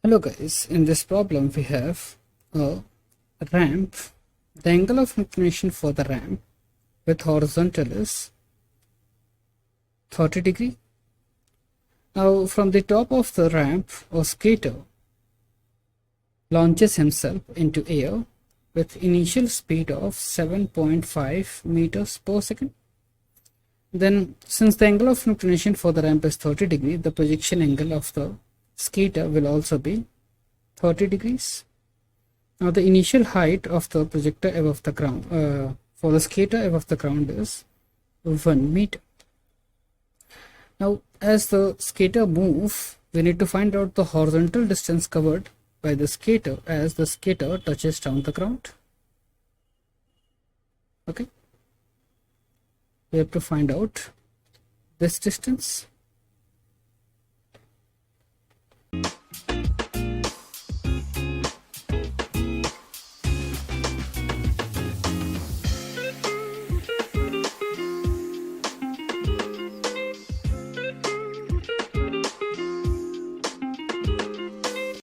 Hello guys, in this problem we have a ramp. The angle of inclination for the ramp with horizontal is 30 degree. Now from the top of the ramp, a skater launches himself into air with initial speed of 7.5 meters per second. Then since the angle of inclination for the ramp is 30 degree, the projection angle of the skater will also be 30 degrees. Now the initial height of the projector above the ground for the skater above the ground is 1 meter. Now as the skater moves, we need to find out the horizontal distance covered by the skater as the skater touches down the ground. Okay, we have to find out this distance.